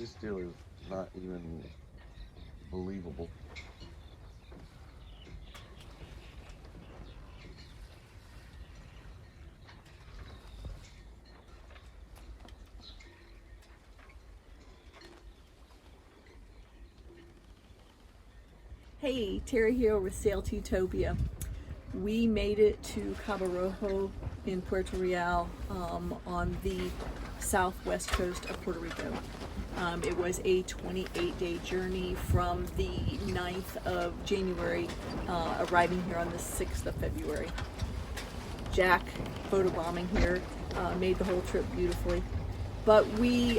This deal is not even believable. Hey, Terry here with Sail to Utopia. We made it to Cabo Rojo in Puerto Real on the southwest coast of Puerto Rico. It was a 28-day journey from the 9th of January, arriving here on the 6th of February. Jack, photobombing here, made the whole trip beautifully. But we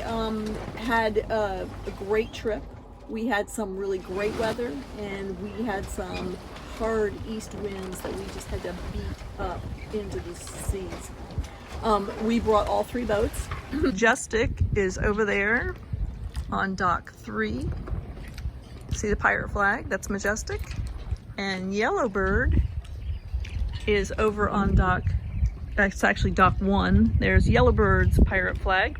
had a great trip. We had some really great weather, and we had some hard east winds that we just had to beat up into the seas. We brought all 3 boats. Majestic is over there on dock 3. See the pirate flag? That's Majestic. And Yellowbird is over on dock, that's actually dock 1. There's Yellowbird's pirate flag.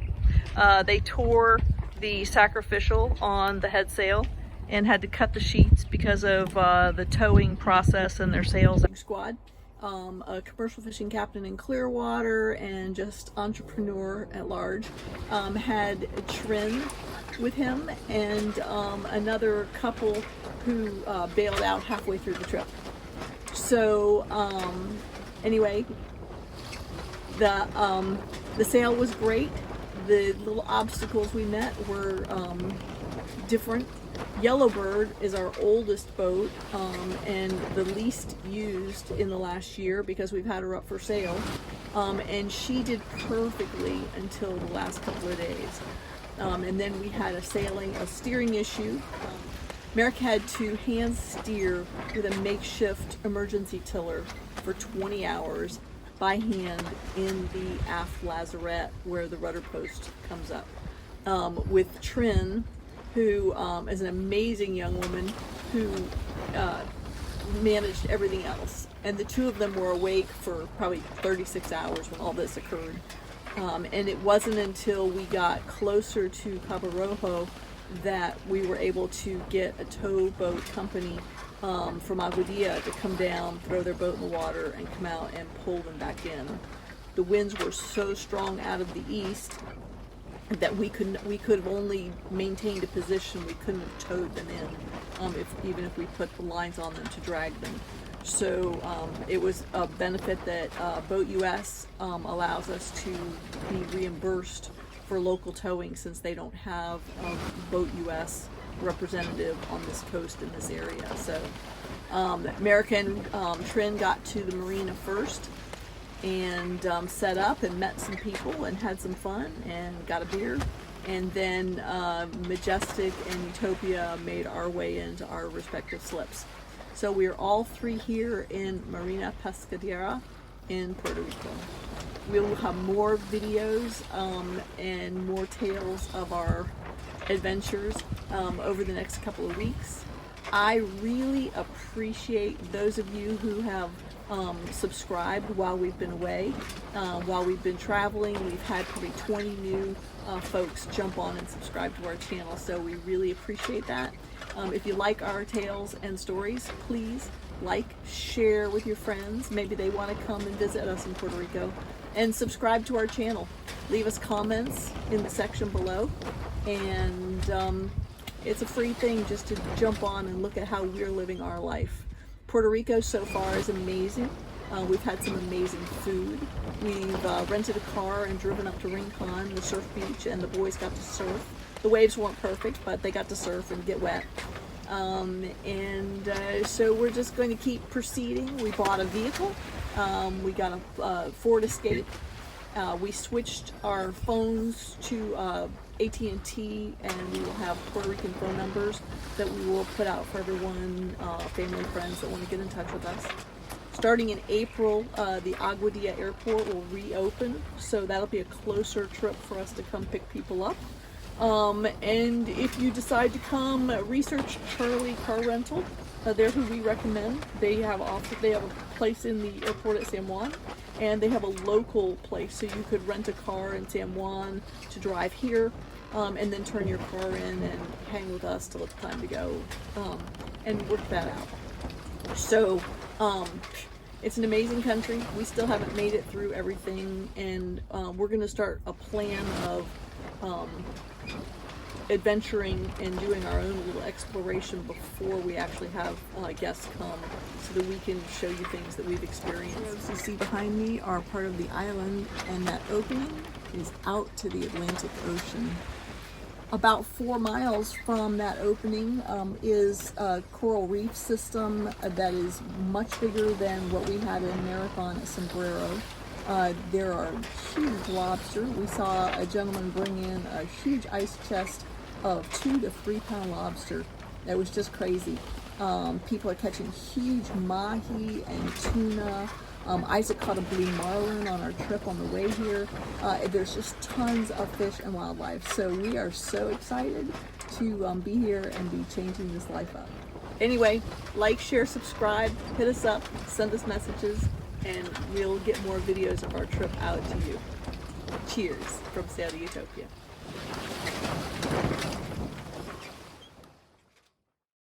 They tore the sacrificial on the head sail and had to cut the sheets because of the towing process and their sails. Squad, a commercial fishing captain in Clearwater and just entrepreneur at large, had Trin with him and another couple who bailed out halfway through the trip. So anyway, the sail was great. The little obstacles we met were different. Yellowbird is our oldest boat and the least used in the last year because we've had her up for sale. And she did perfectly until the last couple of days. And then we had a steering issue. Merrick had to hand steer with a makeshift emergency tiller for 20 hours by hand in the aft lazarette where the rudder post comes up, with Trin, who is an amazing young woman who managed everything else. And the 2 of them were awake for probably 36 hours when all this occurred. And it wasn't until we got closer to Cabo Rojo that we were able to get a towboat company from Aguadilla to come down, throw their boat in the water, and come out and pull them back in. The winds were so strong out of the east that we could have only maintained a position. We couldn't have towed them in, even if we put the lines on them to drag them. So it was a benefit that Boat US allows us to be reimbursed for local towing, since they don't have a Boat US representative on this coast in this area. So American Trin got to the marina first and set up and met some people and had some fun and got a beer. And then Majestic and Utopia made our way into our respective slips. So we're all 3 here in Marina Pescaderia in Puerto Rico. We will have more videos and more tales of our adventures over the next couple of weeks. I really appreciate those of you who have subscribed while we've been away, while we've been traveling. We've had probably 20 new folks jump on and subscribe to our channel, so we really appreciate that. If you like our tales and stories, please like, share with your friends. Maybe they want to come and visit us in Puerto Rico. And subscribe to our channel. Leave us comments in the section below. And it's a free thing just to jump on and look at how we're living our life. Puerto Rico so far is amazing. We've had some amazing food. We've rented a car and driven up to Rincon, the surf beach, and the boys got to surf. The waves weren't perfect, but they got to surf and get wet. So we're just going to keep proceeding. We bought a vehicle. We got a Ford Escape. We switched our phones to AT&T, and we will have Puerto Rican phone numbers that we will put out for everyone, family, friends that want to get in touch with us. Starting in April, the Aguadilla airport will reopen, so that'll be a closer trip for us to come pick people up. And if you decide to come, research Charlie Car Rental. They're who we recommend. They have a place in the airport at San Juan, and they have a local place, so you could rent a car in San Juan to drive here, and then turn your car in and hang with us till it's time to go, and work that out. So it's an amazing country. We still haven't made it through everything, and we're going to start a plan of adventuring and doing our own little exploration before we actually have guests come, so that we can show you things that we've experienced. Those you see behind me are part of the island, and that opening is out to the Atlantic Ocean. About 4 miles from that opening is a coral reef system that is much bigger than what we had in Marathon at Sombrero. There are huge lobster. We saw a gentleman bring in a huge ice chest of 2 to 3 pound lobster. That was just crazy. People are catching huge mahi and tuna. Isaac caught a blue marlin on our trip on the way here. There's just tons of fish and wildlife. So we are so excited to be here and be changing this life up. Anyway, like, share, subscribe, hit us up, send us messages, and we'll get more videos of our trip out to you. Cheers from Sail to Utopia.